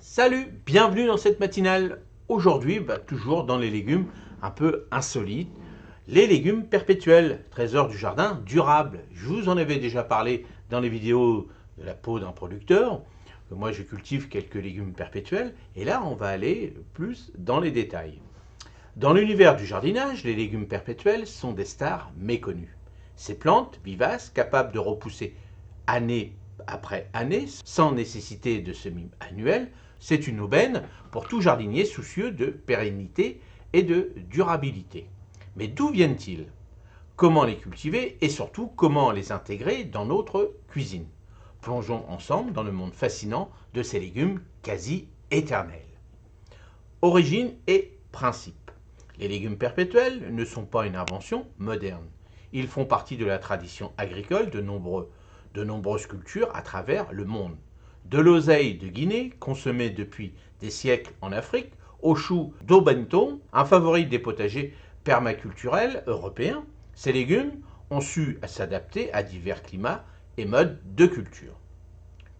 Salut, bienvenue dans cette matinale. Aujourd'hui, toujours dans les légumes un peu insolites, les légumes perpétuels, trésor du jardin durable. Je vous en avais déjà parlé dans les vidéos de la peau d'un producteur. Moi, je cultive quelques légumes perpétuels et là, on va aller plus dans les détails. Dans l'univers du jardinage, les légumes perpétuels sont des stars méconnues. Ces plantes vivaces, capables de repousser année après année, sans nécessité de semis annuels, c'est une aubaine pour tout jardinier soucieux de pérennité et de durabilité. Mais d'où viennent-ils? Comment les cultiver et surtout comment les intégrer dans notre cuisine? Plongeons ensemble dans le monde fascinant de ces légumes quasi éternels. Origine et principe. Les légumes perpétuels ne sont pas une invention moderne. Ils font partie de la tradition agricole de nombreuses cultures à travers le monde. De l'oseille de Guinée, consommée depuis des siècles en Afrique, au chou d'Aubenton, un favori des potagers permaculturels européens, ces légumes ont su s'adapter à divers climats et modes de culture.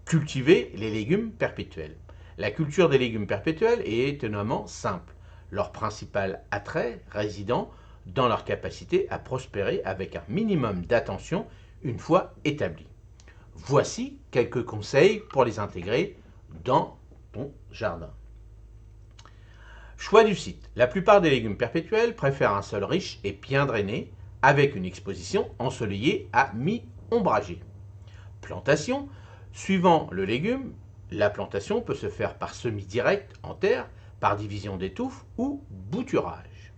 Cultiver les légumes perpétuels. La culture des légumes perpétuels est étonnamment simple. Leur principal attrait résidant dans leur capacité à prospérer avec un minimum d'attention une fois établis. Voici quelques conseils pour les intégrer dans ton jardin. Choix du site. La plupart des légumes perpétuels préfèrent un sol riche et bien drainé, avec une exposition ensoleillée à mi-ombragée. Plantation. Suivant le légume, la plantation peut se faire par semis direct en terre, par division des touffes ou bouturage.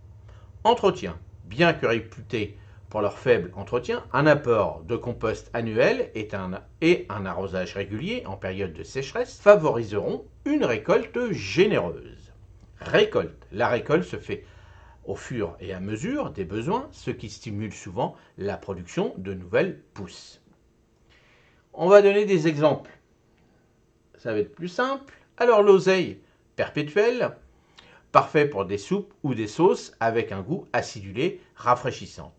Entretien. Bien que réputés pour leur faible entretien, un apport de compost annuel et un arrosage régulier en période de sécheresse favoriseront une récolte généreuse. Récolte. La récolte se fait au fur et à mesure des besoins, ce qui stimule souvent la production de nouvelles pousses. On va donner des exemples. Ça va être plus simple. Alors l'oseille perpétuelle, parfait pour des soupes ou des sauces avec un goût acidulé rafraîchissant.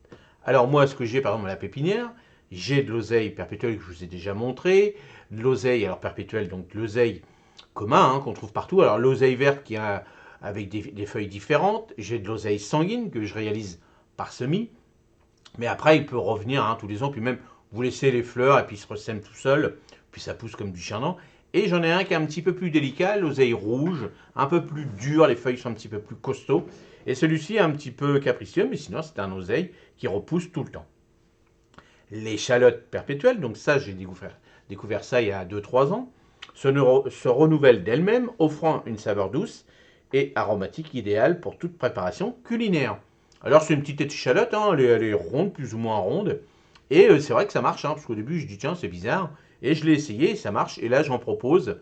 Alors moi, ce que j'ai par exemple à la pépinière, j'ai de l'oseille perpétuelle que je vous ai déjà montré, de l'oseille alors perpétuelle, donc de l'oseille commun qu'on trouve partout. Alors l'oseille verte qui a avec des feuilles différentes, j'ai de l'oseille sanguine que je réalise par semis, mais après il peut revenir tous les ans, puis même vous laissez les fleurs et puis il se ressème tout seul, puis ça pousse comme du chardon. Et j'en ai un qui est un petit peu plus délicat, l'oseille rouge, un peu plus dur, les feuilles sont un petit peu plus costauds. Et celui-ci est un petit peu capricieux, mais sinon c'est un oseille qui repousse tout le temps. L'échalote perpétuelle, donc ça j'ai découvert ça il y a 2-3 ans, se renouvelle d'elle-même, offrant une saveur douce et aromatique idéale pour toute préparation culinaire. Alors c'est une petite échalote, elle est ronde, plus ou moins ronde, et c'est vrai que ça marche, parce qu'au début je dis tiens c'est bizarre, et je l'ai essayé et ça marche, et là j'en propose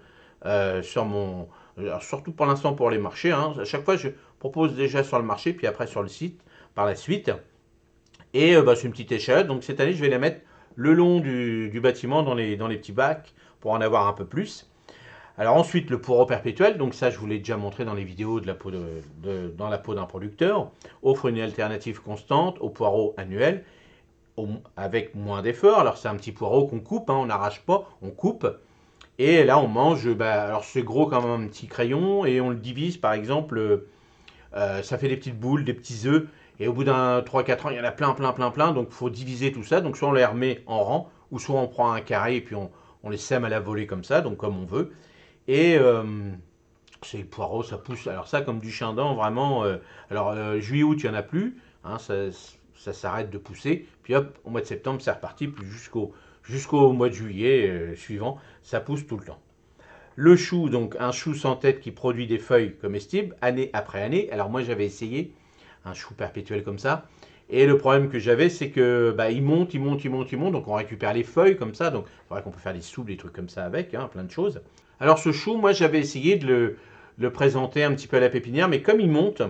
sur mon... Alors, surtout pour l'instant pour les marchés, à chaque fois je propose déjà sur le marché, puis après sur le site par la suite. Et c'est une petite échelle, donc cette année je vais la mettre le long du bâtiment dans les petits bacs pour en avoir un peu plus. Alors ensuite le poireau perpétuel, donc ça je vous l'ai déjà montré dans les vidéos de la peau dans la peau d'un producteur, offre une alternative constante au poireau annuel avec moins d'efforts. Alors c'est un petit poireau qu'on coupe, on n'arrache pas, on coupe. Et là on mange, alors c'est gros comme un petit crayon et on le divise par exemple, ça fait des petites boules, des petits œufs. Et au bout d'un 3-4 ans, il y en a plein. Donc il faut diviser tout ça. Donc soit on les remet en rang, ou soit on prend un carré et puis on les sème à la volée comme ça, donc comme on veut. Et c'est le poireau, ça pousse. Alors ça, comme du chardon, vraiment. Juillet-août, il n'y en a plus. Ça s'arrête de pousser. Puis hop, au mois de septembre, c'est reparti. Puis jusqu'au mois de juillet suivant, ça pousse tout le temps. Le chou, donc un chou sans tête qui produit des feuilles comestibles année après année. Alors moi, j'avais essayé un chou perpétuel comme ça. Et le problème que j'avais, c'est que il monte. Donc on récupère les feuilles comme ça. Donc c'est vrai qu'on peut faire des soupes, des trucs comme ça avec, plein de choses. Alors ce chou, moi j'avais essayé de le présenter un petit peu à la pépinière, mais comme il monte,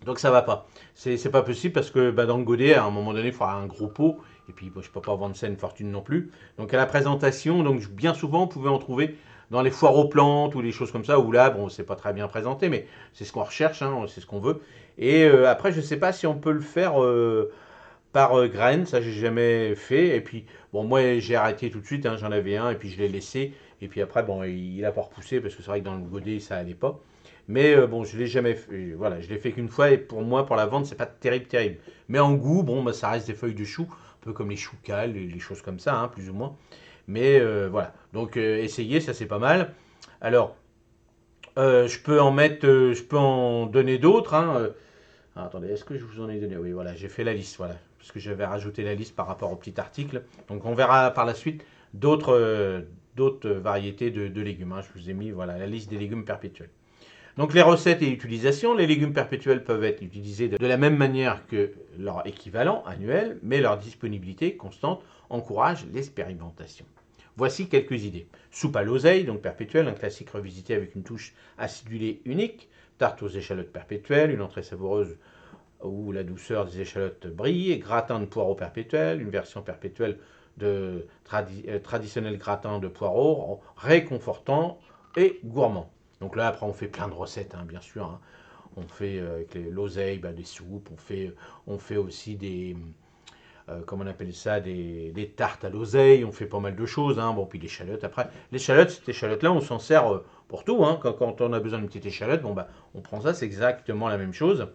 donc ça va pas. C'est pas possible parce que dans le godet, à un moment donné, il faudra un gros pot. Et puis je peux pas vendre ça une fortune non plus. Donc à la présentation, donc bien souvent, on pouvait en trouver dans les foires aux plantes ou des choses comme ça, où là, bon, c'est pas très bien présenté, mais c'est ce qu'on recherche, c'est ce qu'on veut. Et après, je sais pas si on peut le faire par graines, ça j'ai jamais fait. Et puis, bon, moi j'ai arrêté tout de suite, j'en avais un, et puis je l'ai laissé. Et puis après, bon, il a pas repoussé parce que c'est vrai que dans le godet, ça allait pas. Mais bon, je l'ai jamais fait. Voilà, je l'ai fait qu'une fois et pour moi, pour la vente, c'est pas terrible, terrible. Mais en goût, bon, bah, ça reste des feuilles de chou, un peu comme les choux cales, les choses comme ça, hein, plus ou moins. Mais voilà. Donc essayez, ça c'est pas mal. Alors, je peux en donner d'autres, hein. Attendez, est-ce que je vous en ai donné? Oui, voilà, j'ai fait la liste, voilà, parce que j'avais rajouté la liste par rapport au petit article. Donc on verra par la suite d'autres variétés de légumes, hein. Je vous ai mis, voilà, la liste des légumes perpétuels. Donc les recettes et utilisations, les légumes perpétuels peuvent être utilisés de la même manière que leur équivalent annuel, mais leur disponibilité constante encourage l'expérimentation. Voici quelques idées. Soupe à l'oseille, donc perpétuelle, un classique revisité avec une touche acidulée unique. Tarte aux échalotes perpétuelles, une entrée savoureuse où la douceur des échalotes brille. Gratin de poireaux perpétuel, une version perpétuelle de traditionnel gratin de poireaux, réconfortant et gourmand. Donc là, après, on fait plein de recettes, hein, bien sûr, hein. On fait avec l'oseille, des soupes, on fait aussi comment on appelle ça, des tartes à l'oseille, on fait pas mal de choses, hein. Bon, puis l'échalote, après, l'échalote, cette échalote-là, on s'en sert pour tout, hein. Quand on a besoin d'une petite échalote, bon, on prend ça, c'est exactement la même chose.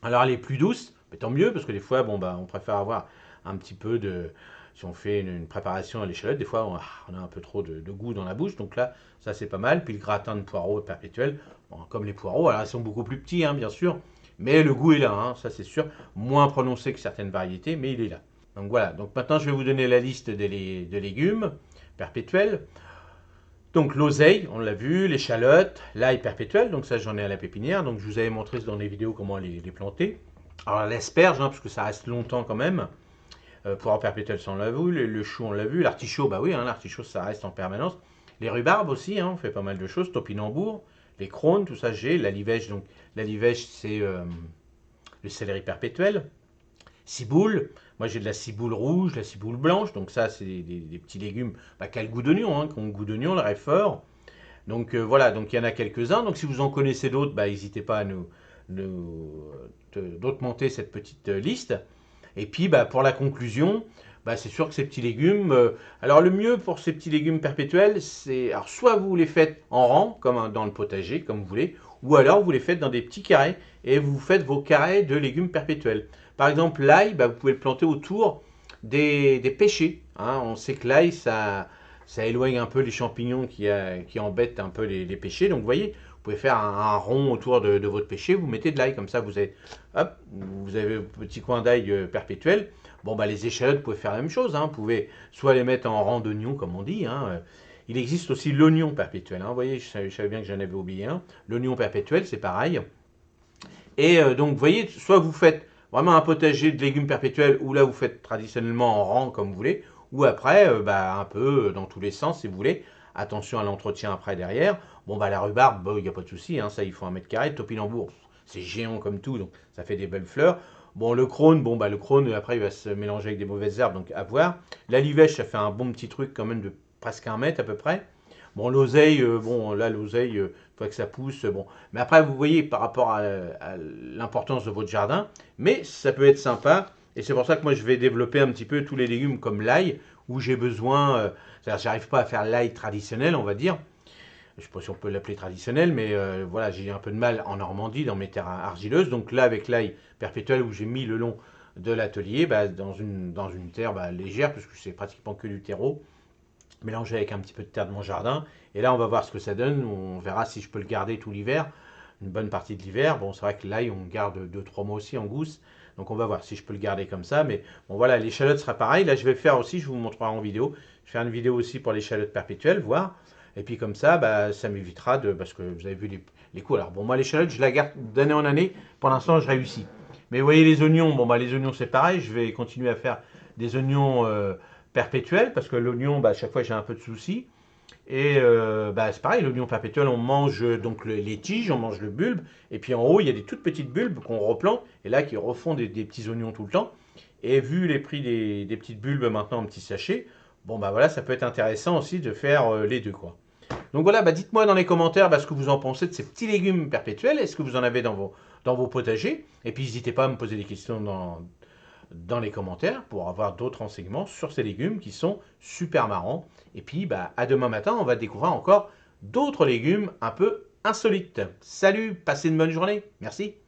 Alors, elle est plus douce, mais tant mieux, parce que des fois, bon, on préfère avoir un petit peu de... Si on fait une préparation à l'échalote, des fois, on a un peu trop de goût dans la bouche, donc là, ça, c'est pas mal. Puis le gratin de poireaux perpétuel, bon, comme les poireaux, alors ils sont beaucoup plus petits, hein, bien sûr, mais le goût est là, hein, ça c'est sûr, moins prononcé que certaines variétés, mais il est là. Donc voilà, donc maintenant je vais vous donner la liste de légumes perpétuels. Donc l'oseille, on l'a vu, l'échalote, l'ail perpétuel, donc ça j'en ai à la pépinière, donc je vous avais montré dans les vidéos comment les planter. Alors l'asperge, hein, parce que ça reste longtemps quand même. Poireau perpétuel, ça on l'a vu, le chou on l'a vu, l'artichaut, bah oui, hein, l'artichaut ça reste en permanence. Les rhubarbes aussi, hein, on fait pas mal de choses, topinambour, les crônes, tout ça j'ai, la livèche, donc la livèche c'est le céleri perpétuel. Ciboule, moi j'ai de la ciboule rouge, de la ciboule blanche, donc ça c'est des petits légumes qui ont le goût d'oignon, hein, qui ont le goût d'oignon, le réfort. Donc voilà, donc il y en a quelques-uns. Donc si vous en connaissez d'autres, n'hésitez pas à d'augmenter cette petite liste. Et puis pour la conclusion, c'est sûr que ces petits légumes, alors le mieux pour ces petits légumes perpétuels, c'est alors soit vous les faites en rang, comme dans le potager, comme vous voulez, ou alors vous les faites dans des petits carrés et vous faites vos carrés de légumes perpétuels. Par exemple, l'ail, vous pouvez le planter autour des pêchers, hein. On sait que l'ail, ça éloigne un peu les champignons qui embêtent un peu les pêchers. Donc vous voyez, vous pouvez faire un rond autour de votre pêcher, vous mettez de l'ail, comme ça vous avez, hop, vous avez un petit coin d'ail perpétuel. Bon, les échalotes, vous pouvez faire la même chose, hein. Vous pouvez soit les mettre en rang d'oignons, comme on dit, hein. Il existe aussi l'oignon perpétuel, hein. Vous voyez, je savais bien que j'en avais oublié un. L'oignon perpétuel, c'est pareil. Et donc, vous voyez, soit vous faites vraiment un potager de légumes perpétuels, ou là, vous faites traditionnellement en rang, comme vous voulez, ou après, un peu dans tous les sens, si vous voulez. Attention à l'entretien après, derrière. Bon, la rhubarbe, il n'y a pas de souci, hein, ça, il faut 1 m². Le topinambour, c'est géant comme tout, donc ça fait des belles fleurs. Bon, le crône, le crône, après, il va se mélanger avec des mauvaises herbes, donc à voir. La livèche, ça fait un bon petit truc quand même de presque 1 m à peu près. Bon, l'oseille, l'oseille, il faut que ça pousse. Bon. Mais après, vous voyez, par rapport à l'importance de votre jardin, mais ça peut être sympa. Et c'est pour ça que moi, je vais développer un petit peu tous les légumes comme l'ail, où j'ai besoin. C'est-à-dire, j'arrive pas à faire l'ail traditionnel, on va dire. Je ne sais pas si on peut l'appeler traditionnel, mais voilà, j'ai un peu de mal en Normandie, dans mes terres argileuses. Donc là, avec l'ail perpétuel, où j'ai mis le long de l'atelier, dans une terre légère, puisque c'est pratiquement que du terreau, mélangé avec un petit peu de terre de mon jardin. Et là, on va voir ce que ça donne. On verra si je peux le garder tout l'hiver, une bonne partie de l'hiver. Bon, c'est vrai que l'ail, on garde 2-3 mois aussi en gousse. Donc, on va voir si je peux le garder comme ça. Mais bon, voilà, l'échalote sera pareil. Là, je vais faire aussi, je vous montrerai en vidéo. Je vais faire une vidéo aussi pour l'échalote perpétuelle, voir. Et puis comme ça, ça m'évitera parce que vous avez vu les coûts. Alors bon, moi l'échalote, je la garde d'année en année. Pour l'instant, je réussis. Mais vous voyez les oignons, les oignons c'est pareil. Je vais continuer à faire des oignons perpétuels parce que l'oignon, à chaque fois j'ai un peu de soucis. Et c'est pareil, l'oignon perpétuel, on mange donc les tiges, on mange le bulbe. Et puis en haut, il y a des toutes petites bulbes qu'on replante. Et là, qui refont des petits oignons tout le temps. Et vu les prix des petites bulbes maintenant en petits sachets, bon voilà, ça peut être intéressant aussi de faire les deux, quoi. Donc voilà, dites-moi dans les commentaires ce que vous en pensez de ces petits légumes perpétuels. Est-ce que vous en avez dans vos potagers? Et puis n'hésitez pas à me poser des questions dans les commentaires pour avoir d'autres renseignements sur ces légumes qui sont super marrants. Et puis, à demain matin, on va découvrir encore d'autres légumes un peu insolites. Salut, passez une bonne journée. Merci.